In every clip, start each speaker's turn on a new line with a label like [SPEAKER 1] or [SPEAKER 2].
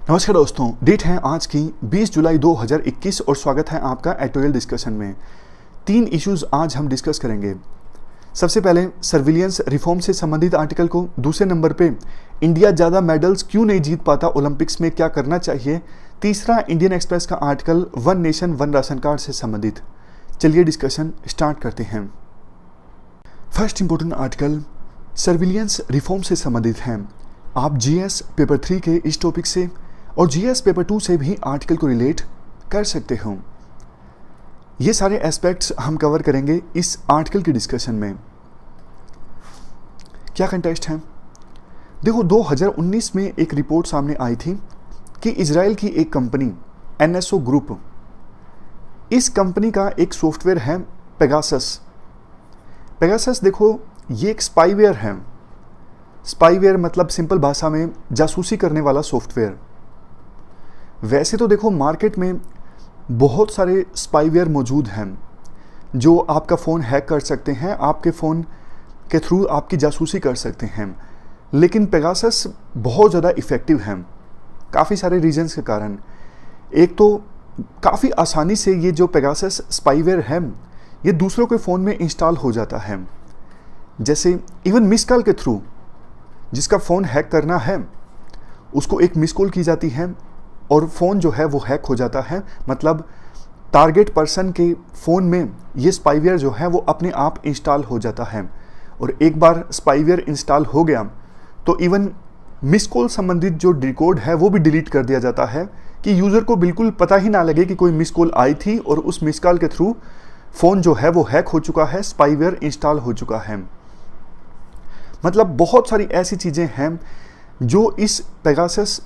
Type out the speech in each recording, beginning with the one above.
[SPEAKER 1] नमस्कार दोस्तों, डेट है आज की 20 जुलाई 2021 और स्वागत है आपका एडिटोरियल डिस्कशन में। 3 इश्यूज आज हम डिस्कस करेंगे। सबसे पहले सर्विलियंस रिफॉर्म से संबंधित आर्टिकल को, दूसरे नंबर पे इंडिया ज़्यादा मेडल्स क्यों नहीं जीत पाता ओलंपिक्स में, क्या करना चाहिए, तीसरा इंडियन एक्सप्रेस का article one nation one ration card से संबंधित। चलिए डिस्कशन स्टार्ट करते हैं। First important article surveillance reform से संबंधित है। आप जीएस पेपर 3 के इस टॉपिक से और जीएस पेपर 2 से भी आर्टिकल को रिलेट कर सकते हो। ये सारे एस्पेक्ट्स हम कवर करेंगे इस आर्टिकल की डिस्कशन में। क्या कंटेक्स्ट है? देखो, 2019 में एक रिपोर्ट सामने आई थी कि इजराइल की एक कंपनी एनएसओ ग्रुप, इस कंपनी का एक सॉफ्टवेयर है पेगासस। पेगासस देखो, ये एक स्पाईवेयर है। स्पाईवेयर मतलब सिंपल भाषा में जासूसी करने वाला सॉफ्टवेयर। वैसे तो देखो मार्केट में बहुत सारे स्पाईवेयर मौजूद हैं जो आपका फ़ोन हैक कर सकते हैं, आपके फ़ोन के थ्रू आपकी जासूसी कर सकते हैं, लेकिन पेगासस बहुत ज़्यादा इफ़ेक्टिव है काफ़ी सारे रीजंस के कारण। एक तो काफ़ी आसानी से ये जो पेगासस स्पाईवेयर है ये दूसरों के फ़ोन में इंस्टॉल हो जाता है। जैसे इवन मिस कॉल के थ्रू जिसका फ़ोन हैक करना है उसको एक मिस कॉल की जाती है और फ़ोन जो है वो हैक हो जाता है। मतलब टारगेट पर्सन के फ़ोन में ये स्पाईवेयर जो है वो अपने आप इंस्टॉल हो जाता है, और एक बार स्पाईवेयर इंस्टॉल हो गया तो इवन मिस कॉल संबंधित जो डिकोड है वो भी डिलीट कर दिया जाता है कि यूज़र को बिल्कुल पता ही ना लगे कि कोई मिस कॉल आई थी और उस मिस कॉल के थ्रू फ़ोन जो है वो हैक हो चुका है, स्पाईवेयर इंस्टॉल हो चुका है। मतलब बहुत सारी ऐसी चीज़ें हैं जो इस पेगासस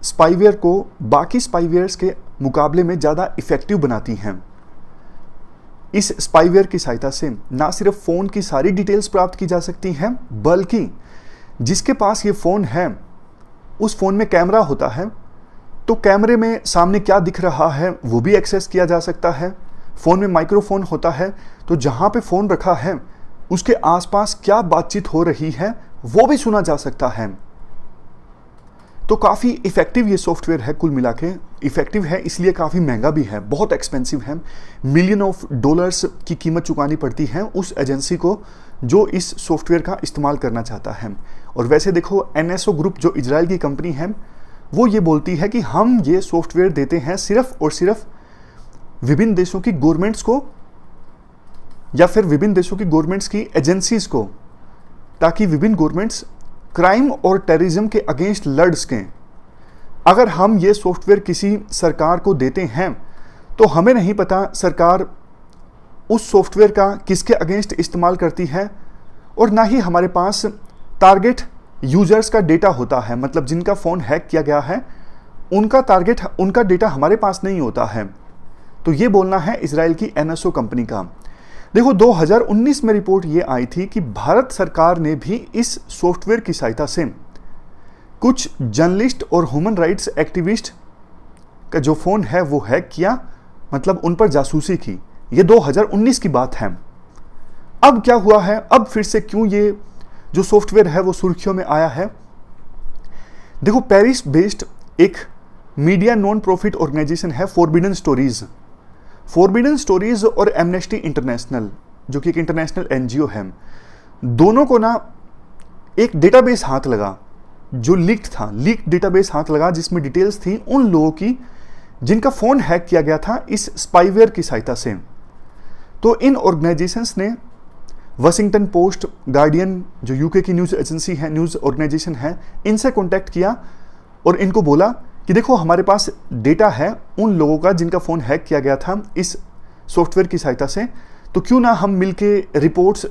[SPEAKER 1] स्पाईवेयर को बाकी स्पाईवेयर्स के मुकाबले में ज़्यादा इफ़ेक्टिव बनाती हैं। इस स्पाईवेयर की सहायता से ना सिर्फ फ़ोन की सारी डिटेल्स प्राप्त की जा सकती हैं, बल्कि जिसके पास ये फ़ोन है उस फ़ोन में कैमरा होता है तो कैमरे में सामने क्या दिख रहा है वो भी एक्सेस किया जा सकता है। फ़ोन में माइक्रोफोन होता है तो जहाँ पे फ़ोन रखा है उसके आसपास क्या बातचीत हो रही है वो भी सुना जा सकता है। तो काफ़ी इफ़ेक्टिव ये सॉफ्टवेयर है। कुल मिला के इफ़ेक्टिव है, इसलिए काफ़ी महंगा भी है, बहुत एक्सपेंसिव है। मिलियन ऑफ डॉलर्स की कीमत चुकानी पड़ती है उस एजेंसी को जो इस सॉफ्टवेयर का इस्तेमाल करना चाहता है। और वैसे देखो, एनएसओ ग्रुप जो इजराइल की कंपनी है वो ये बोलती है कि हम ये सॉफ्टवेयर देते हैं सिर्फ और सिर्फ विभिन्न देशों की गवर्नमेंट्स को या फिर विभिन्न देशों की गवर्नमेंट्स की एजेंसीज को, ताकि विभिन्न गवर्नमेंट्स क्राइम और टेररिज्म के अगेंस्ट लड़ सकें। अगर हम ये सॉफ्टवेयर किसी सरकार को देते हैं तो हमें नहीं पता सरकार उस सॉफ्टवेयर का किसके अगेंस्ट इस्तेमाल करती है, और ना ही हमारे पास टारगेट यूजर्स का डेटा होता है। मतलब जिनका फ़ोन हैक किया गया है उनका डेटा हमारे पास नहीं होता है। तो ये बोलना है इजराइल की एनएसओ कंपनी का। देखो, 2019 में रिपोर्ट ये आई थी कि भारत सरकार ने भी इस सॉफ्टवेयर की सहायता से कुछ जर्नलिस्ट और ह्यूमन राइट्स एक्टिविस्ट का जो फ़ोन है वो हैक किया, मतलब उन पर जासूसी की। ये 2019 की बात है। अब क्या हुआ है, अब फिर से क्यों ये जो सॉफ्टवेयर है वो सुर्खियों में आया है? देखो, पेरिस बेस्ड एक मीडिया नॉन प्रॉफिट ऑर्गेनाइजेशन है फॉरबिडन स्टोरीज। फॉरबिडन स्टोरीज और एमनेस्टी इंटरनेशनल जो कि एक इंटरनेशनल एनजीओ है, दोनों को ना एक डेटाबेस हाथ लगा जो लीक्ड डेटाबेस हाथ लगा जिसमें डिटेल्स थी उन लोगों की जिनका फ़ोन हैक किया गया था इस स्पाईवेयर की सहायता से। तो इन ऑर्गेनाइजेशंस ने वाशिंगटन पोस्ट, गार्डियन जो यूके की न्यूज़ एजेंसी है, न्यूज़ ऑर्गेनाइजेशन है, इनसे कॉन्टैक्ट किया और इनको बोला कि देखो हमारे पास डेटा है उन लोगों का जिनका फ़ोन हैक किया गया था इस सॉफ्टवेयर की सहायता से, तो क्यों ना हम मिलके रिपोर्ट्स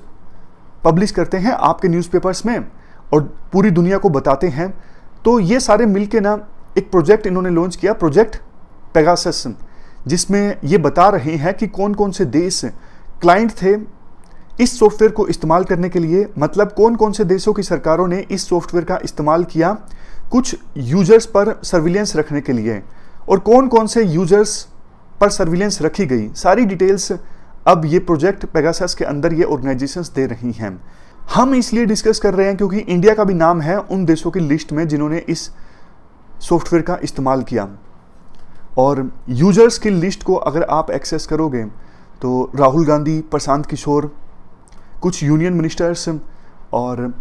[SPEAKER 1] पब्लिश करते हैं आपके न्यूज़पेपर्स में और पूरी दुनिया को बताते हैं। तो ये सारे मिलके ना एक प्रोजेक्ट इन्होंने लॉन्च किया, प्रोजेक्ट पेगासस, जिसमें ये बता रहे हैं कि कौन कौन से देश क्लाइंट थे इस सॉफ्टवेयर को इस्तेमाल करने के लिए। मतलब कौन कौन से देशों की सरकारों ने इस सॉफ्टवेयर का इस्तेमाल किया कुछ यूजर्स पर सर्विलेंस रखने के लिए, और कौन कौन से यूजर्स पर सर्विलेंस रखी गई। सारी डिटेल्स अब ये प्रोजेक्ट पेगासस के अंदर ये ऑर्गेनाइजेशंस दे रही हैं। हम इसलिए डिस्कस कर रहे हैं क्योंकि इंडिया का भी नाम है उन देशों की लिस्ट में जिन्होंने इस सॉफ्टवेयर का इस्तेमाल किया। और यूजर्स की लिस्ट को अगर आप एक्सेस करोगे तो राहुल गांधी, प्रशांत किशोर, कुछ यूनियन मिनिस्टर्स और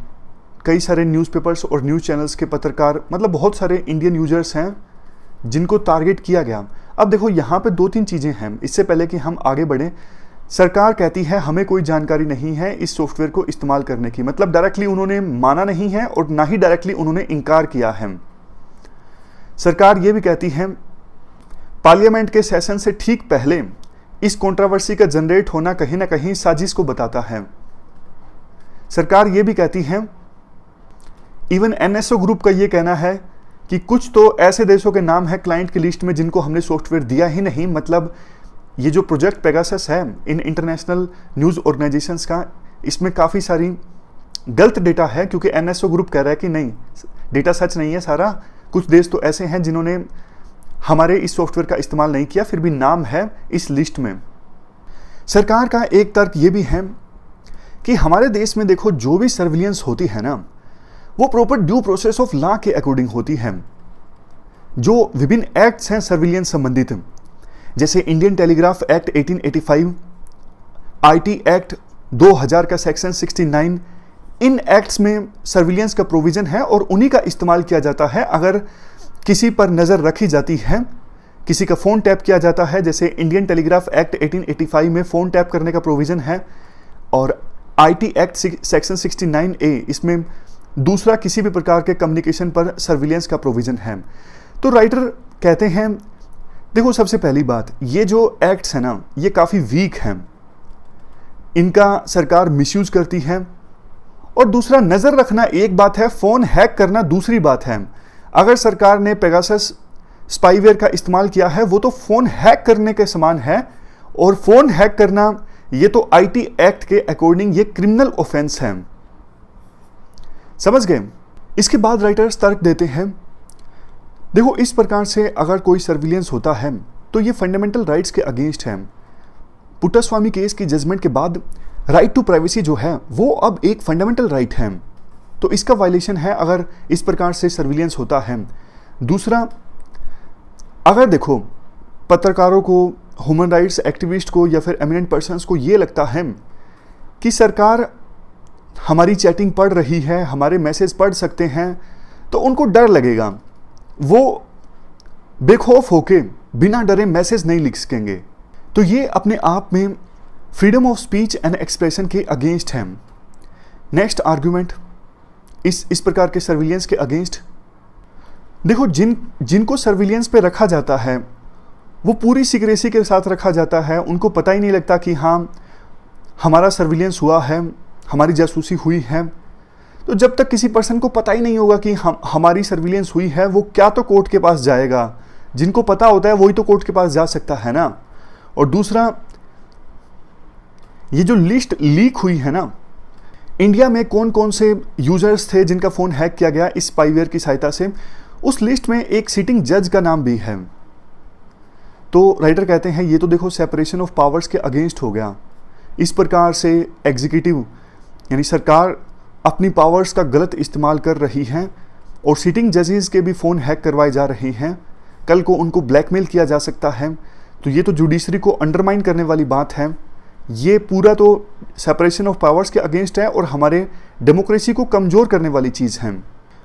[SPEAKER 1] कई सारे न्यूज़पेपर्स और न्यूज़ चैनल्स के पत्रकार, मतलब बहुत सारे इंडियन यूजर्स हैं जिनको टारगेट किया गया। अब देखो यहाँ पे 2-3 चीज़ें हैं। इससे पहले कि हम आगे बढ़ें, सरकार कहती है हमें कोई जानकारी नहीं है इस सॉफ्टवेयर को इस्तेमाल करने की, मतलब डायरेक्टली उन्होंने माना नहीं है और ना ही डायरेक्टली उन्होंने इनकार किया है। सरकार ये भी कहती है पार्लियामेंट के सेशन से ठीक पहले इस कंट्रोवर्सी का जनरेट होना कहीं ना कहीं साजिश को बताता है। सरकार ये भी कहती है, इवन एनएसओ ग्रुप का ये कहना है कि कुछ तो ऐसे देशों के नाम है क्लाइंट की लिस्ट में जिनको हमने सॉफ्टवेयर दिया ही नहीं। मतलब ये जो प्रोजेक्ट पेगासस है इन इंटरनेशनल न्यूज़ ऑर्गेनाइजेशंस का, इसमें काफ़ी सारी गलत डेटा है, क्योंकि एनएसओ ग्रुप कह रहा है कि नहीं, डेटा सच नहीं है सारा। कुछ देश तो ऐसे हैं जिन्होंने हमारे इस सॉफ्टवेयर का इस्तेमाल नहीं किया, फिर भी नाम है इस लिस्ट में। सरकार का एक तर्क ये भी है कि हमारे देश में देखो जो भी सर्विलियंस होती है ना, वो proper due process of law के अकॉर्डिंग होती है। जो विभिन्न एक्ट्स हैं सर्विलियंस संबंधित, जैसे Indian telegraph act 1885, IT act 2000 का सेक्शन 69, इन एक्ट्स में सर्विलियंस का प्रोविजन है और उन्हीं का इस्तेमाल किया जाता है अगर किसी पर नज़र रखी जाती है, किसी का फ़ोन टैप किया जाता है। जैसे इंडियन टेलीग्राफ एक्ट 1885 में फ़ोन टैप करने का प्रोविज़न है, और आईटी एक्ट सेक्शन 69A इसमें दूसरा किसी भी प्रकार के कम्युनिकेशन पर सर्विलियंस का प्रोविज़न है। तो राइटर कहते हैं, देखो सबसे पहली बात, ये जो एक्ट्स हैं ना, ये काफ़ी वीक हैं, इनका सरकार मिसयूज़ करती है। और दूसरा, नज़र रखना एक बात है, फ़ोन हैक करना दूसरी बात है। अगर सरकार ने पेगासस स्पाईवेयर का इस्तेमाल किया है, वो तो फ़ोन हैक करने के समान है, और फ़ोन हैक करना ये तो आईटी एक्ट के अकॉर्डिंग ये क्रिमिनल ऑफेंस है। समझ गए? इसके बाद राइटर्स तर्क देते हैं, देखो इस प्रकार से अगर कोई सर्विलियंस होता है तो ये फंडामेंटल राइट्स के अगेंस्ट है। पुट्टास्वामी केस की जजमेंट के बाद राइट टू प्राइवेसी जो है वो अब एक फंडामेंटल राइट है, तो इसका वायलेशन है अगर इस प्रकार से सर्विलियंस होता है। दूसरा, अगर देखो पत्रकारों को, ह्यूमन राइट्स एक्टिविस्ट को या फिर एमिनेंट पर्सन्स को ये लगता है कि सरकार हमारी चैटिंग पढ़ रही है, हमारे मैसेज पढ़ सकते हैं, तो उनको डर लगेगा, वो बेखौफ होके बिना डरे मैसेज नहीं लिख सकेंगे। तो ये अपने आप में freedom of speech and expression के अगेंस्ट है। नेक्स्ट आर्गुमेंट इस प्रकार के सर्विलियंस के अगेंस्ट, देखो जिनको सर्विलियंस पे रखा जाता है वो पूरी सीक्रेसी के साथ रखा जाता है, उनको पता ही नहीं लगता कि हाँ हमारा सर्विलियंस हुआ है, हमारी जासूसी हुई है। तो जब तक किसी पर्सन को पता ही नहीं होगा कि हमारी सर्विलियंस हुई है, वो क्या तो कोर्ट के पास जाएगा, जिनको पता होता है वही तो कोर्ट के पास जा सकता है ना। और दूसरा, ये जो लिस्ट लीक हुई है ना, इंडिया में कौन कौन से यूजर्स थे जिनका फ़ोन हैक किया गया इस स्पाईवेयर की सहायता से, उस लिस्ट में एक सिटिंग जज का नाम भी है। तो राइटर कहते हैं ये तो देखो सेपरेशन ऑफ पावर्स के अगेंस्ट हो गया। इस प्रकार से एग्जीक्यूटिव यानी सरकार अपनी पावर्स का गलत इस्तेमाल कर रही है और सिटिंग जजेस के भी फ़ोन हैक करवाए जा रहे हैं, कल को उनको ब्लैकमेल किया जा सकता है। तो ये तो जुडिशरी को अंडरमाइन करने वाली बात है, ये पूरा तो सेपरेशन ऑफ पावर्स के अगेंस्ट है और हमारे डेमोक्रेसी को कमज़ोर करने वाली चीज़ है।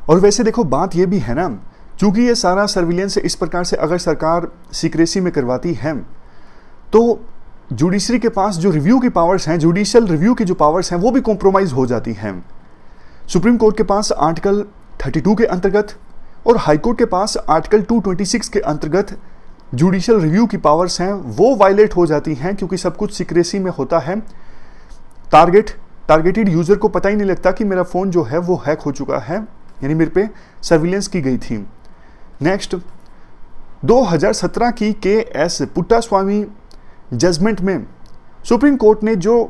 [SPEAKER 1] और वैसे देखो बात ये भी है ना, चूँकि ये सारा सर्विलेंस इस प्रकार से अगर सरकार सीक्रेसी में करवाती है तो जुडिशरी के पास जो रिव्यू की पावर्स हैं, जुडिशियल रिव्यू की जो पावर्स हैं, वो भी कॉम्प्रोमाइज़ हो जाती हैं। सुप्रीम कोर्ट के पास आर्टिकल 32 के अंतर्गत और हाई कोर्ट के पास आर्टिकल 226 के अंतर्गत जुडिशियल रिव्यू की पावर्स हैं, वो वायलेट हो जाती हैं, क्योंकि सब कुछ सीक्रेसी में होता है। टारगेटेड यूज़र को पता ही नहीं लगता कि मेरा फ़ोन जो है वो हैक हो चुका है, यानी मेरे पे सर्विलेंस की गई थी। नेक्स्ट, 2017 की केएस पुट्टास्वामी जजमेंट में सुप्रीम कोर्ट ने जो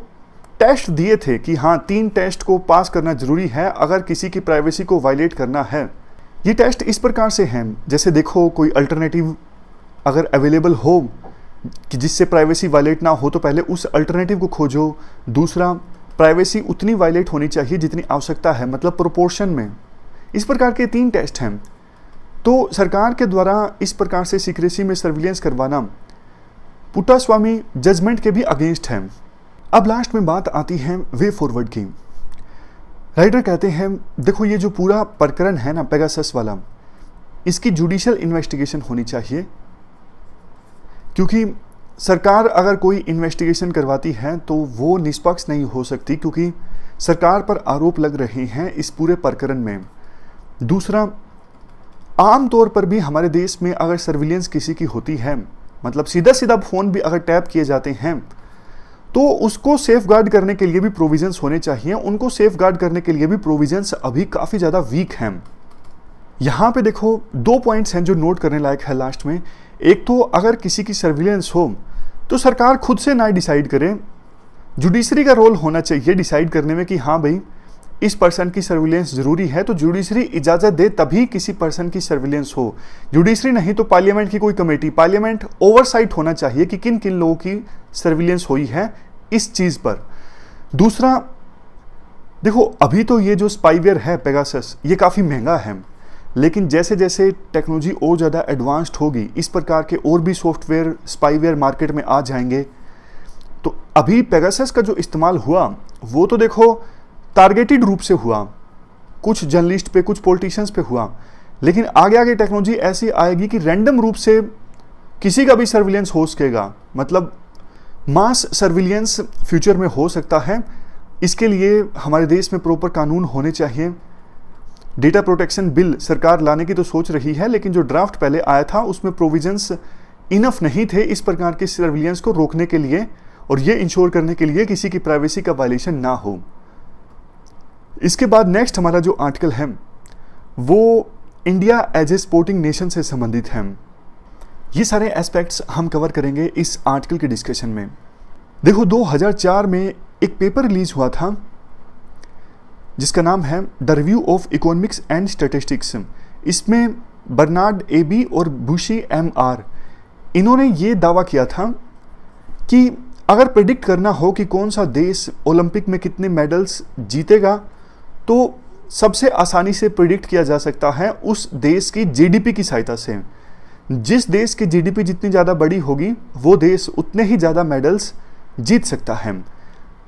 [SPEAKER 1] टेस्ट दिए थे कि हाँ 3 टेस्ट को पास करना जरूरी है अगर किसी की प्राइवेसी को वायलेट करना है, ये टेस्ट इस प्रकार से हैं, जैसे देखो कोई अल्टरनेटिव अगर अवेलेबल हो कि जिससे प्राइवेसी वायलेट ना हो तो पहले उस अल्टरनेटिव को खोजो। दूसरा, प्राइवेसी उतनी वायलेट होनी चाहिए जितनी आवश्यकता है, मतलब प्रोपोर्शन में। इस प्रकार के 3 टेस्ट हैं। तो सरकार के द्वारा इस प्रकार से सीक्रेसी में सर्विलेंस करवाना पुट्टास्वामी जजमेंट के भी अगेंस्ट है। अब लास्ट में बात आती है वे फॉरवर्ड की। राइटर कहते हैं देखो ये जो पूरा प्रकरण है ना पेगासस वाला, इसकी जुडिशियल इन्वेस्टिगेशन होनी चाहिए, क्योंकि सरकार अगर कोई इन्वेस्टिगेशन करवाती है तो वो निष्पक्ष नहीं हो सकती, क्योंकि सरकार पर आरोप लग रहे हैं इस पूरे प्रकरण में। दूसरा, आम तौर पर भी हमारे देश में अगर सर्विलेंस किसी की होती है, मतलब सीधा सीधा फ़ोन भी अगर टैप किए जाते हैं, तो उसको सेफ गार्ड करने के लिए भी प्रोविजंस होने चाहिए। उनको सेफ गार्ड करने के लिए भी प्रोविजंस अभी काफ़ी ज़्यादा वीक हैं। यहाँ पे देखो 2 पॉइंट्स हैं जो नोट करने लायक है लास्ट में। एक तो अगर किसी की सर्विलेंस हो तो सरकार खुद से ना डिसाइड करे, जुडिशरी का रोल होना चाहिए डिसाइड करने में कि हाँ भाई इस पर्सन की सर्विलेंस जरूरी है, तो जुडिशरी इजाज़त दे तभी किसी पर्सन की सर्विलेंस हो। जुडिशरी नहीं तो पार्लियामेंट की कोई कमेटी, पार्लियामेंट ओवरसाइट होना चाहिए कि किन किन लोगों की सर्विलेंस हुई है इस चीज़ पर। दूसरा, देखो अभी तो ये जो स्पाईवेयर है पेगासस, ये काफ़ी महंगा है, लेकिन जैसे जैसे टेक्नोलॉजी और ज़्यादा एडवांस्ड होगी, इस प्रकार के और भी सॉफ्टवेयर स्पाईवेयर मार्केट में आ जाएंगे। तो अभी पेगासस का जो इस्तेमाल हुआ वो तो देखो टारगेटेड रूप से हुआ, कुछ जर्नलिस्ट पे, कुछ पॉलिटिशियंस पे हुआ, लेकिन आगे आगे टेक्नोलॉजी ऐसी आएगी कि रैंडम रूप से किसी का भी सर्विलेंस हो सकेगा, मतलब मास सर्विलेंस फ्यूचर में हो सकता है। इसके लिए हमारे देश में प्रॉपर कानून होने चाहिए। डेटा प्रोटेक्शन बिल सरकार लाने की तो सोच रही है, लेकिन जो ड्राफ्ट पहले आया था उसमें प्रोविजंस इनफ नहीं थे इस प्रकार के सर्विलेंस को रोकने के लिए और ये इंश्योर करने के लिए किसी की प्राइवेसी का वायलेशन ना हो। इसके बाद नेक्स्ट हमारा जो आर्टिकल है वो India as a sporting nation से संबंधित है। ये सारे एस्पेक्ट्स हम कवर करेंगे इस आर्टिकल के डिस्कशन में। देखो 2004 में एक पेपर रिलीज हुआ था जिसका नाम है the review of economics and statistics. इसमें बर्नार्ड एबी और बुशी एमआर, इन्होंने ये दावा किया था कि अगर प्रेडिक्ट करना हो कि कौन सा देश ओलंपिक में कितने मेडल्स जीतेगा, तो सबसे आसानी से प्रेडिक्ट किया जा सकता है उस देश की जीडीपी की सहायता से। जिस देश की जीडीपी जितनी ज़्यादा बड़ी होगी वो देश उतने ही ज़्यादा मेडल्स जीत सकता है।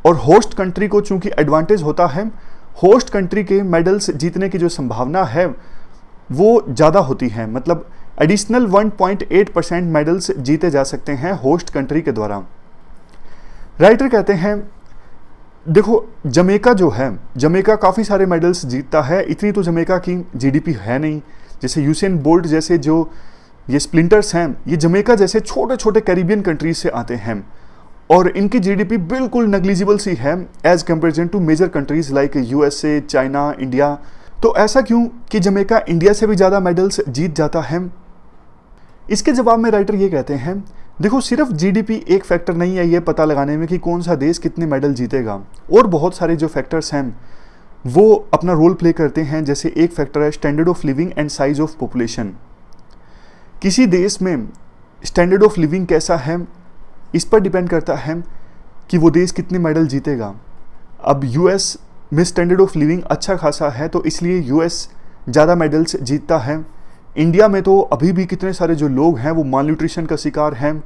[SPEAKER 1] और होस्ट कंट्री को चूंकि एडवांटेज होता है, होस्ट कंट्री के मेडल्स जीतने की जो संभावना है वो ज़्यादा होती है, मतलब एडिशनल 1.8% मेडल्स जीते जा सकते हैं होस्ट कंट्री के द्वारा। राइटर कहते हैं देखो जमैका जो है, जमैका काफ़ी सारे मेडल्स जीतता है, इतनी तो जमैका की जीडीपी है नहीं। जैसे यूसेन बोल्ट जैसे जो ये स्प्लिंटर्स हैं, ये जमैका जैसे छोटे छोटे कैरिबियन कंट्रीज से आते हैं और इनकी जीडीपी बिल्कुल नेग्लिजिबल सी है as comparison to major countries like USA, China, India. तो ऐसा क्यों कि जमैका इंडिया से भी ज़्यादा मेडल्स जीत जाता है? इसके जवाब में राइटर ये कहते हैं देखो सिर्फ जीडीपी एक फैक्टर नहीं है ये पता लगाने में कि कौन सा देश कितने मेडल जीतेगा, और बहुत सारे जो फैक्टर्स हैं वो अपना रोल प्ले करते हैं। जैसे एक फैक्टर है standard of living and size of population. किसी देश में स्टैंडर्ड ऑफ लिविंग कैसा है इस पर डिपेंड करता है कि वो देश कितने मेडल जीतेगा। अब यूएस में स्टैंडर्ड ऑफ लिविंग अच्छा खासा है तो इसलिए यूएस ज़्यादा मेडल्स जीतता है। इंडिया में तो अभी भी कितने सारे जो लोग हैं वो मालन्यूट्रिशन का शिकार हैं,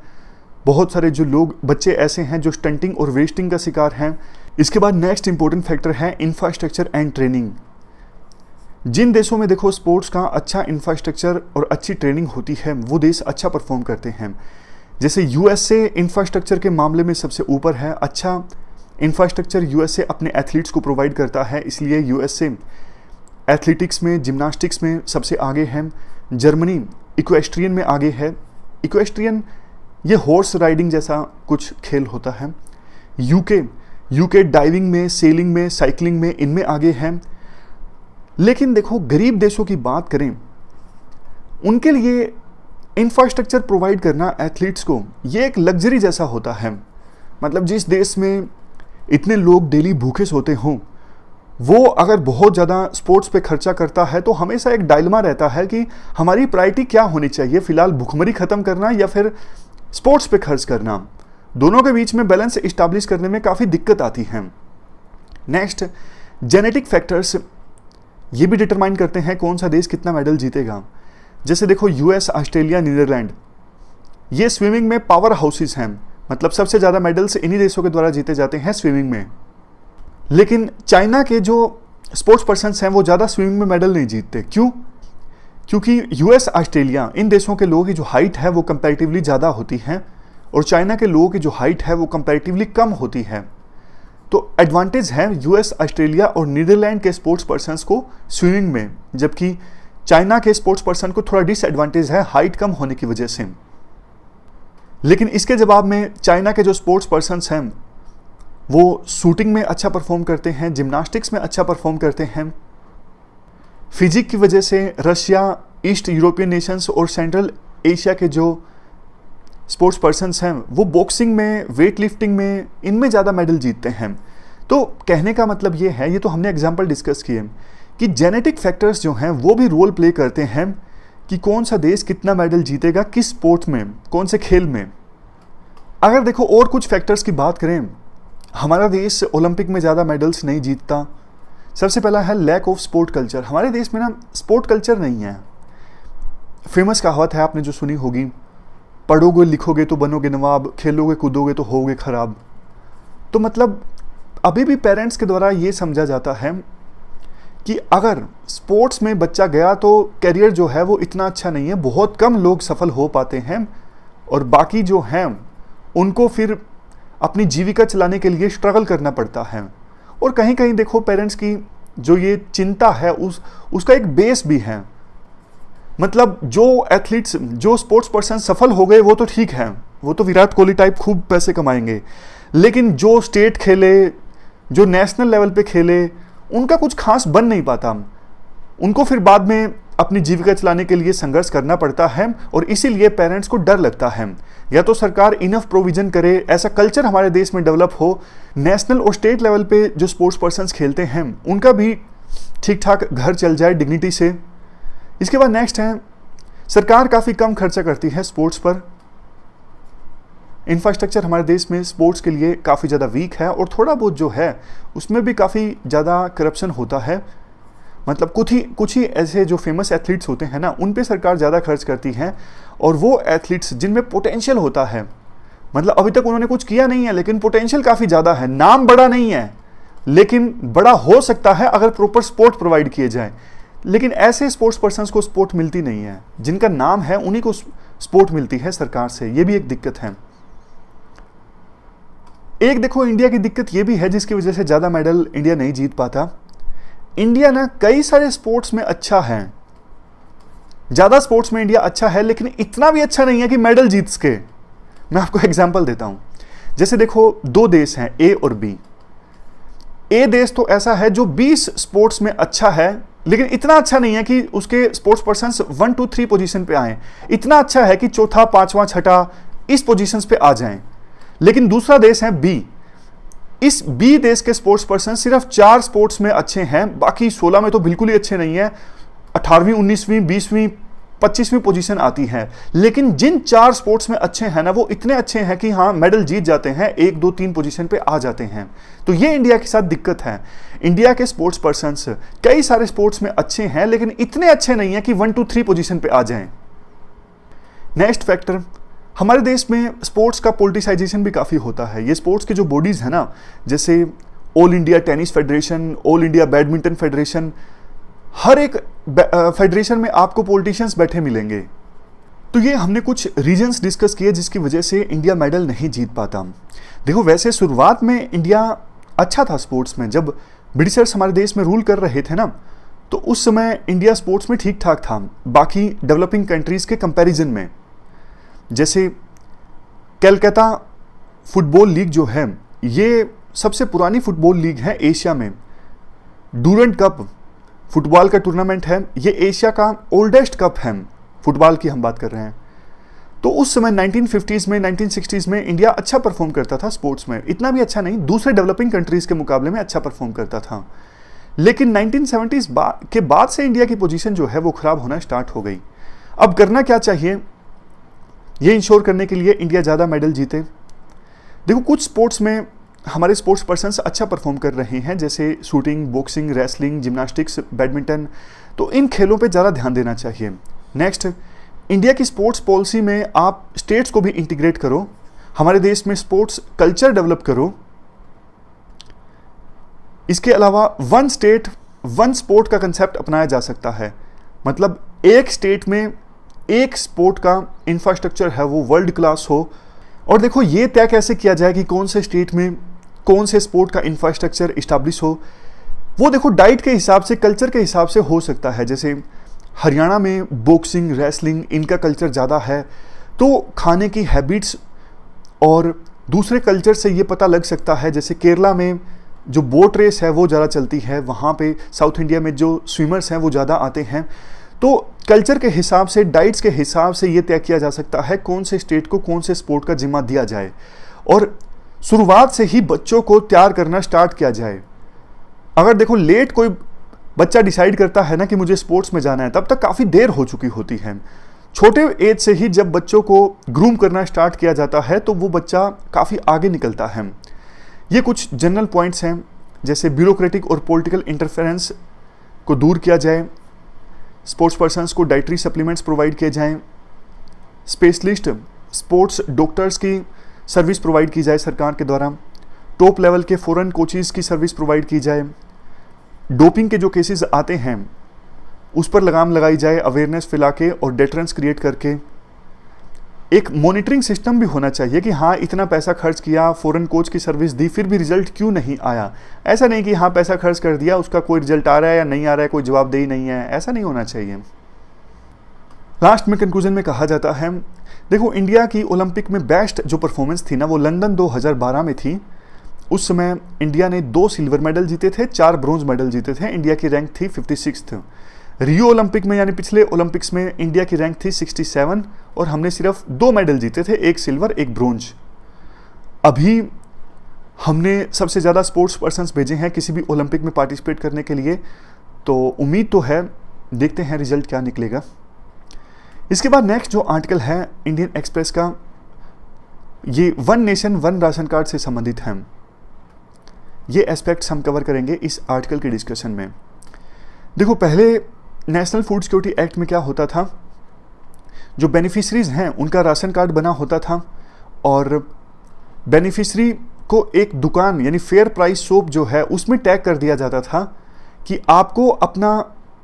[SPEAKER 1] बहुत सारे जो लोग बच्चे ऐसे हैं जो स्टंटिंग और वेस्टिंग का शिकार हैं। इसके बाद नेक्स्ट इंपॉर्टेंट फैक्टर है इंफ्रास्ट्रक्चर एंड ट्रेनिंग। जिन देशों में देखो स्पोर्ट्स का अच्छा इंफ्रास्ट्रक्चर और अच्छी ट्रेनिंग होती है वो देश अच्छा परफॉर्म करते हैं। जैसे यूएसए इंफ्रास्ट्रक्चर के मामले में सबसे ऊपर है, अच्छा इंफ्रास्ट्रक्चर यूएसए अपने एथलीट्स को प्रोवाइड करता है, इसलिए यूएसए एथलेटिक्स में, जिम्नास्टिक्स में सबसे आगे है। जर्मनी इक्वेस्ट्रियन में आगे है। इक्वेस्ट्रियन ये हॉर्स राइडिंग जैसा कुछ खेल होता है। यूके डाइविंग में, सेलिंग में, साइकिलिंग में, इनमें आगे है। लेकिन देखो गरीब देशों की बात करें, उनके लिए इंफ्रास्ट्रक्चर प्रोवाइड करना एथलीट्स को ये एक लग्जरी जैसा होता है। मतलब जिस देश में इतने लोग डेली भूखे सोते हों, वो अगर बहुत ज़्यादा स्पोर्ट्स पे खर्चा करता है तो हमेशा एक डायलेमा रहता है कि हमारी प्रायोरिटी क्या होनी चाहिए, फिलहाल भूखमरी ख़त्म करना या फिर स्पोर्ट्स पे खर्च करना। दोनों के बीच में बैलेंस इस्टेब्लिश करने में काफ़ी दिक्कत आती है। नेक्स्ट, जेनेटिक फैक्टर्स ये भी डिटरमाइन करते हैं कौन सा देश कितना मेडल जीतेगा। जैसे देखो यूएस, ऑस्ट्रेलिया, नीदरलैंड, ये स्विमिंग में पावर हाउसेस हैं, मतलब सबसे ज़्यादा मेडल्स इन्हीं देशों के द्वारा जीते जाते हैं स्विमिंग में। लेकिन चाइना के जो स्पोर्ट्स पर्सन्स हैं वो ज़्यादा स्विमिंग में मेडल नहीं जीतते। क्यों? क्योंकि यूएस, ऑस्ट्रेलिया, इन देशों के लोगों की जो हाइट है वो कंपैरेटिवली ज़्यादा होती है और चाइना के लोगों की जो हाइट है वो कंपैरेटिवली कम होती है। तो एडवांटेज है यूएस, ऑस्ट्रेलिया और नीदरलैंड के स्पोर्ट्स पर्सन्स को स्विमिंग में, जबकि चाइना के स्पोर्ट्स पर्सन को थोड़ा डिसएडवांटेज है हाइट कम होने की वजह से। लेकिन इसके जवाब में चाइना के जो स्पोर्ट्स पर्सन्स हैं वो शूटिंग में अच्छा परफॉर्म करते हैं, जिम्नास्टिक्स में अच्छा परफॉर्म करते हैं। फिजिक की वजह से रशिया, ईस्ट यूरोपियन नेशंस और सेंट्रल एशिया के जो स्पोर्ट्स पर्सन्स हैं वो बॉक्सिंग में, वेट लिफ्टिंग में, इनमें ज़्यादा मेडल जीतते हैं। तो कहने का मतलब ये है, ये तो हमने एग्जाम्पल डिस्कस किए, कि जेनेटिक फैक्टर्स जो हैं वो भी रोल प्ले करते हैं कि कौन सा देश कितना मेडल जीतेगा, किस स्पोर्ट में, कौन से खेल में। अगर देखो और कुछ फैक्टर्स की बात करें, हमारा देश ओलंपिक में ज़्यादा मेडल्स नहीं जीतता। सबसे पहला है लैक ऑफ स्पोर्ट कल्चर। हमारे देश में ना स्पोर्ट कल्चर नहीं है। फेमस कहावत है, आपने जो सुनी होगी, पढ़ोगे लिखोगे तो बनोगे नवाब, खेलोगे कूदोगे तो होगे खराब। तो मतलब अभी भी पेरेंट्स के द्वारा ये समझा जाता है कि अगर स्पोर्ट्स में बच्चा गया तो करियर जो है वो इतना अच्छा नहीं है, बहुत कम लोग सफल हो पाते हैं और बाकी जो हैं उनको फिर अपनी जीविका चलाने के लिए स्ट्रगल करना पड़ता है। और कहीं कहीं देखो पेरेंट्स की जो ये चिंता है उसका एक बेस भी है। मतलब जो एथलीट्स, जो स्पोर्ट्स पर्सन सफल हो गए वो तो ठीक है, वो तो विराट कोहली टाइप खूब पैसे कमाएंगे, लेकिन जो स्टेट खेले, जो नेशनल लेवल पे खेले, उनका कुछ खास बन नहीं पाता। उनको फिर बाद में अपनी जीविका चलाने के लिए संघर्ष करना पड़ता है और इसीलिए पेरेंट्स को डर लगता है। या तो सरकार इनफ प्रोविजन करे, ऐसा कल्चर हमारे देश में डेवलप हो, नेशनल और स्टेट लेवल पे जो स्पोर्ट्स पर्सन्स खेलते हैं उनका भी ठीक ठाक घर चल जाए डिग्निटी से। इसके बाद नेक्स्ट है, सरकार काफ़ी कम खर्चा करती है स्पोर्ट्स पर। इंफ्रास्ट्रक्चर हमारे देश में स्पोर्ट्स के लिए काफ़ी ज़्यादा वीक है और थोड़ा बहुत जो है उसमें भी काफ़ी ज़्यादा करप्शन होता है। मतलब कुछ ही ऐसे जो फेमस एथलीट्स होते हैं ना, उन पे सरकार ज़्यादा खर्च करती है और वो एथलीट्स जिनमें पोटेंशियल होता है, मतलब अभी तक उन्होंने कुछ किया नहीं है लेकिन पोटेंशियल काफ़ी ज़्यादा है, नाम बड़ा नहीं है लेकिन बड़ा हो सकता है अगर प्रॉपर स्पोर्ट प्रोवाइड किए जाए। लेकिन ऐसे स्पोर्ट्स पर्सन्स को स्पोर्ट मिलती नहीं है, जिनका नाम है उन्हीं को स्पोर्ट मिलती है सरकार से। ये भी एक दिक्कत है। एक देखो इंडिया की दिक्कत ये भी है जिसकी वजह से ज़्यादा मेडल इंडिया नहीं जीत पाता। इंडिया ना कई सारे स्पोर्ट्स में अच्छा है, ज़्यादा स्पोर्ट्स में इंडिया अच्छा है, लेकिन इतना भी अच्छा नहीं है कि मेडल जीत सके। मैं आपको एग्जांपल देता हूं। जैसे देखो दो देश हैं, ए और बी। ए देश तो ऐसा है जो 20 स्पोर्ट्स में अच्छा है, लेकिन इतना अच्छा नहीं है कि उसके स्पोर्ट्स पर्सन्स 1, 2, 3 पोजीशन पे आए। इतना अच्छा है कि चौथा, पांचवा, छठा इस पोजीशंस पे आ जाएं। लेकिन दूसरा देश है बी। इस बी देश के स्पोर्ट्स पर्सन सिर्फ 4 स्पोर्ट्स में अच्छे हैं, बाकी 16 में तो बिल्कुल ही अच्छे नहीं है। 18वीं, 19वीं, 20वीं, 25वीं पोजीशन आती है। लेकिन जिन 4 स्पोर्ट्स में अच्छे हैं ना, वो इतने अच्छे हैं कि हाँ मेडल जीत जाते हैं, 1, 2, 3 पोजीशन पे आ जाते हैं। तो ये इंडिया के साथ दिक्कत है। इंडिया के स्पोर्ट्स पर्सन्स कई सारे स्पोर्ट्स में अच्छे हैं लेकिन इतने अच्छे नहीं है कि 1, 2, 3 पोजीशन पे आ जाएं। नेक्स्ट फैक्टर, हमारे देश में स्पोर्ट्स का पॉलिटिसाइजेशन भी काफ़ी होता है। ये स्पोर्ट्स के जो बॉडीज़ हैं ना, जैसे all India tennis federation, all India badminton federation, हर एक फेडरेशन में आपको पॉलिटिशियंस बैठे मिलेंगे। तो ये हमने कुछ रीजंस डिस्कस किए जिसकी वजह से इंडिया मेडल नहीं जीत पाता। देखो वैसे शुरुआत में इंडिया अच्छा था स्पोर्ट्स में। जब ब्रिटिशर्स हमारे देश में रूल कर रहे थे ना, तो उस समय इंडिया स्पोर्ट्स में ठीक ठाक था बाकी डेवलपिंग कंट्रीज़ के कंपैरिजन में। जैसे कलकत्ता फुटबॉल लीग जो है, ये सबसे पुरानी फुटबॉल लीग है एशिया में। डूरंट कप फुटबॉल का टूर्नामेंट है, ये एशिया का ओल्डेस्ट कप है, फुटबॉल की हम बात कर रहे हैं। तो उस समय 1950s में, 1960s में इंडिया अच्छा परफॉर्म करता था स्पोर्ट्स में। इतना भी अच्छा नहीं, दूसरे डेवलपिंग कंट्रीज़ के मुकाबले में अच्छा परफॉर्म करता था। लेकिन 1970s के बाद से इंडिया की पोजीशन जो है वो ख़राब होना स्टार्ट हो गई। अब करना क्या चाहिए ये इंश्योर करने के लिए इंडिया ज़्यादा मेडल जीते? देखो कुछ स्पोर्ट्स में हमारे स्पोर्ट्स पर्सन्स अच्छा परफॉर्म कर रहे हैं, जैसे shooting, boxing, wrestling, gymnastics, badminton. तो इन खेलों पे ज़्यादा ध्यान देना चाहिए। नेक्स्ट, इंडिया की स्पोर्ट्स पॉलिसी में आप स्टेट्स को भी इंटीग्रेट करो, हमारे देश में स्पोर्ट्स कल्चर डेवलप करो। इसके अलावा वन स्टेट वन स्पोर्ट का कंसेप्ट अपनाया जा सकता है, मतलब एक स्टेट में एक स्पोर्ट का इंफ्रास्ट्रक्चर है वो वर्ल्ड क्लास हो। और देखो ये तय कैसे किया जाए कि कौन से स्टेट में कौन से स्पोर्ट का इंफ्रास्ट्रक्चर इस्टेब्लिश हो, वो देखो डाइट के हिसाब से, कल्चर के हिसाब से हो सकता है। जैसे हरियाणा में बॉक्सिंग, रेसलिंग इनका कल्चर ज़्यादा है, तो खाने की हैबिट्स और दूसरे कल्चर से ये पता लग सकता है। जैसे केरला में जो बोट रेस है वो ज़्यादा चलती है, वहाँ पे साउथ इंडिया में जो स्विमर्स हैं वो ज़्यादा आते हैं। तो कल्चर के हिसाब से, डाइट्स के हिसाब से ये तय किया जा सकता है कौन से स्टेट को कौन से स्पोर्ट का जिम्मा दिया जाए, और शुरुआत से ही बच्चों को तैयार करना स्टार्ट किया जाए। अगर देखो लेट कोई बच्चा डिसाइड करता है ना कि मुझे स्पोर्ट्स में जाना है, तब तक काफ़ी देर हो चुकी होती है। छोटे एज से ही जब बच्चों को ग्रूम करना स्टार्ट किया जाता है तो वो बच्चा काफ़ी आगे निकलता है। ये कुछ जनरल पॉइंट्स हैं, जैसे ब्यूरोक्रेटिक और पॉलिटिकल इंटरफेरेंस को दूर किया जाए, स्पोर्ट्स पर्सन्स को डाइटरी सप्लीमेंट्स प्रोवाइड किए जाएं, स्पेशलिस्ट स्पोर्ट्स डॉक्टर्स की सर्विस प्रोवाइड की जाए सरकार के द्वारा, टॉप लेवल के फॉरेन कोचेज़ की सर्विस प्रोवाइड की जाए, डोपिंग के जो केसेस आते हैं उस पर लगाम लगाई जाए अवेयरनेस फैला के और डेटरेंस क्रिएट करके। एक मॉनिटरिंग सिस्टम भी होना चाहिए कि हाँ इतना पैसा खर्च किया, फॉरेन कोच की सर्विस दी, फिर भी रिजल्ट क्यों नहीं आया। ऐसा नहीं कि हाँ पैसा खर्च कर दिया, उसका कोई रिजल्ट आ रहा है या नहीं आ रहा है, कोई जवाबदेही नहीं है, ऐसा नहीं होना चाहिए। लास्ट में कंक्लूजन में कहा जाता है, देखो इंडिया की ओलंपिक में बेस्ट जो परफॉर्मेंस थी ना वो लंदन 2012 में थी। उस समय इंडिया ने 2 सिल्वर मेडल जीते थे, 4 ब्रॉन्ज मेडल जीते थे। इंडिया की रैंक थी 56। रियो ओलंपिक में यानी पिछले ओलंपिक्स में इंडिया की रैंक थी 67 और हमने सिर्फ 2 मेडल जीते थे, 1 सिल्वर 1 ब्रोंज। अभी हमने सबसे ज़्यादा स्पोर्ट्स पर्सन्स भेजे हैं किसी भी ओलंपिक में पार्टिसिपेट करने के लिए, तो उम्मीद तो है, देखते हैं रिजल्ट क्या निकलेगा। इसके बाद नेक्स्ट जो आर्टिकल है इंडियन एक्सप्रेस का, ये one nation one ration card से संबंधित है। ये एस्पेक्ट्स हम कवर करेंगे इस आर्टिकल के डिस्कशन में। देखो पहले नेशनल फूड सिक्योरिटी एक्ट में क्या होता था, जो बेनिफिशरीज हैं उनका राशन कार्ड बना होता था और बेनिफिशरी को एक दुकान यानी फेयर प्राइस शॉप जो है उसमें टैग कर दिया जाता था कि आपको अपना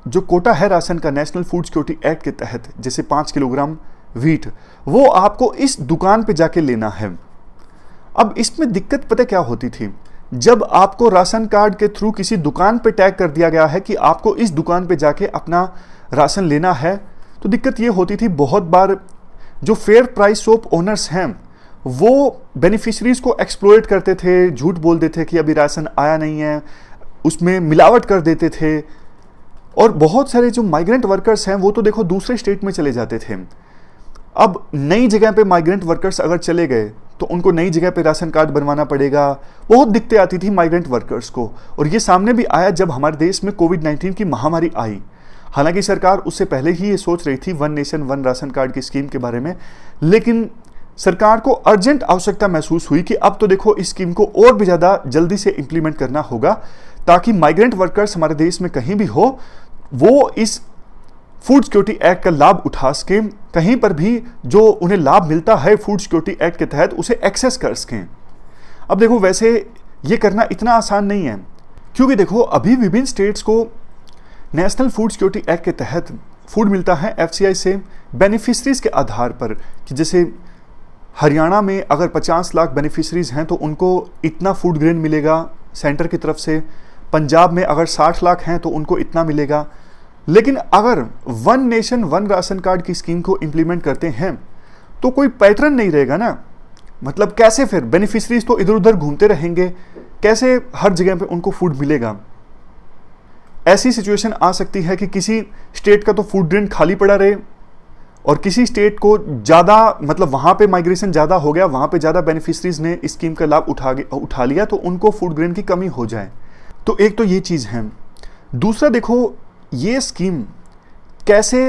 [SPEAKER 1] जो कोटा है राशन का नेशनल फूड सिक्योरिटी एक्ट के तहत, जैसे 5 किलोग्राम वीट, वो आपको इस दुकान पे जाके लेना है। अब इसमें दिक्कत पता क्या होती थी, जब आपको राशन कार्ड के थ्रू किसी दुकान पे टैग कर दिया गया है कि आपको इस दुकान पे जाके अपना राशन लेना है, तो दिक्कत ये होती थी बहुत बार जो फेयर प्राइस शॉप ओनर्स हैं वो बेनिफिशरीज को एक्सप्लॉइट करते थे, झूठ बोल देते थे कि अभी राशन आया नहीं है, उसमें मिलावट कर देते थे। और बहुत सारे जो माइग्रेंट वर्कर्स हैं वो तो देखो दूसरे स्टेट में चले जाते थे। अब नई जगह पे माइग्रेंट वर्कर्स अगर चले गए तो उनको नई जगह पे राशन कार्ड बनवाना पड़ेगा, बहुत दिक्कतें आती थी माइग्रेंट वर्कर्स को। और ये सामने भी आया जब हमारे देश में कोविड-19 की महामारी आई। हालांकि सरकार उससे पहले ही ये सोच रही थी one nation one ration card की स्कीम के बारे में, लेकिन सरकार को अर्जेंट आवश्यकता महसूस हुई कि अब तो देखो इस स्कीम को और भी ज़्यादा जल्दी से इम्प्लीमेंट करना होगा ताकि माइग्रेंट वर्कर्स हमारे देश में कहीं भी हो वो इस फूड सिक्योरिटी एक्ट का लाभ उठा सकें, कहीं पर भी जो उन्हें लाभ मिलता है फूड सिक्योरिटी एक्ट के तहत उसे एक्सेस कर सकें। अब देखो वैसे ये करना इतना आसान नहीं है, क्योंकि देखो अभी विभिन्न स्टेट्स को नेशनल फूड सिक्योरिटी एक्ट के तहत फूड मिलता है एफसीआई से बेनिफिशरीज के आधार पर, कि जैसे हरियाणा में अगर 50 लाख बेनिफिशरीज हैं तो उनको इतना फूड ग्रेन मिलेगा सेंटर की तरफ से, पंजाब में अगर 60 लाख हैं तो उनको इतना मिलेगा। लेकिन अगर one nation one ration card की स्कीम को इंप्लीमेंट करते हैं तो कोई पैटर्न नहीं रहेगा ना, मतलब कैसे फिर बेनिफिशरीज तो इधर उधर घूमते रहेंगे, कैसे हर जगह पे उनको फूड मिलेगा। ऐसी सिचुएशन आ सकती है कि किसी स्टेट का तो फूड ग्रेन खाली पड़ा रहे और किसी स्टेट को ज़्यादा, मतलब वहाँ पे माइग्रेशन ज़्यादा हो गया, वहाँ पे ज़्यादा बेनिफिशरीज ने इस स्कीम का लाभ उठा लिया तो उनको फूड ग्रेन की कमी हो जाए। तो एक तो ये चीज़ है। दूसरा देखो ये स्कीम कैसे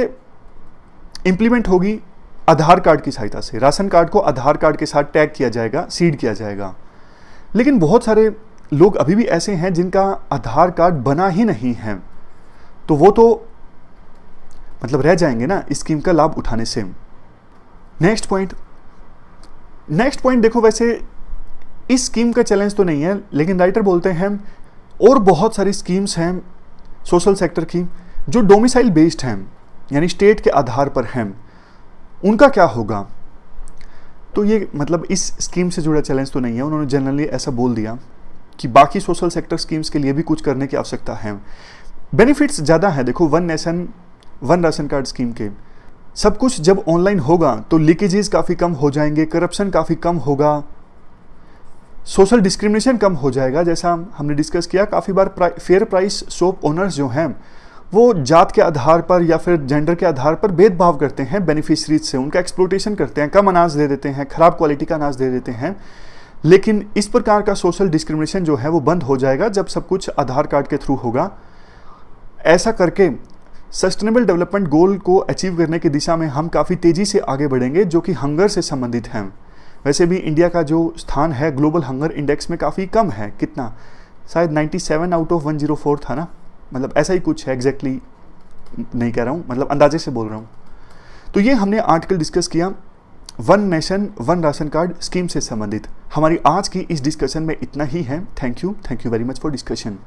[SPEAKER 1] इंप्लीमेंट होगी, आधार कार्ड की सहायता से। राशन कार्ड को आधार कार्ड के साथ टैग किया जाएगा, सीड किया जाएगा। लेकिन बहुत सारे लोग अभी भी ऐसे हैं जिनका आधार कार्ड बना ही नहीं है, तो वो तो मतलब रह जाएंगे ना इस स्कीम का लाभ उठाने से। नेक्स्ट पॉइंट देखो, वैसे इस स्कीम का चैलेंज तो नहीं है, लेकिन राइटर बोलते हैं और बहुत सारी स्कीम्स हैं सोशल सेक्टर की जो डोमिसाइल बेस्ड हैं, यानी स्टेट के आधार पर हैं, उनका क्या होगा। तो ये मतलब इस स्कीम से जुड़ा चैलेंज तो नहीं है, उन्होंने जनरली ऐसा बोल दिया कि बाकी सोशल सेक्टर स्कीम्स के लिए भी कुछ करने की आवश्यकता है। बेनिफिट्स ज़्यादा है, देखो one nation one ration card scheme के, सब कुछ जब ऑनलाइन होगा तो लीकेजेस काफ़ी कम हो जाएंगे, करप्शन काफ़ी कम होगा, सोशल डिस्क्रिमिनेशन कम हो जाएगा। जैसा हमने डिस्कस किया, काफ़ी बार फेयर प्राइस शॉप ओनर्स जो हैं वो जात के आधार पर या फिर जेंडर के आधार पर भेदभाव करते हैं बेनिफिशरीज से, उनका एक्सप्लोटेशन करते हैं, कम अनाज दे देते हैं, खराब क्वालिटी का अनाज दे देते हैं। लेकिन इस प्रकार का सोशल डिस्क्रिमिनेशन जो है वो बंद हो जाएगा जब सब कुछ आधार कार्ड के थ्रू होगा। ऐसा करके सस्टेनेबल डेवलपमेंट गोल को अचीव करने की दिशा में हम काफ़ी तेज़ी से आगे बढ़ेंगे, जो कि हंगर से संबंधित हैं। वैसे भी इंडिया का जो स्थान है ग्लोबल हंगर इंडेक्स में काफ़ी कम है, कितना, शायद 97 आउट ऑफ 104 था ना, मतलब ऐसा ही कुछ है, एग्जैक्टली नहीं कह रहा हूँ, मतलब अंदाजे से बोल रहा हूँ। तो ये हमने आर्टिकल डिस्कस किया one nation one ration card scheme से संबंधित। हमारी आज की इस डिस्कशन में इतना ही है। Thank you very much for discussion.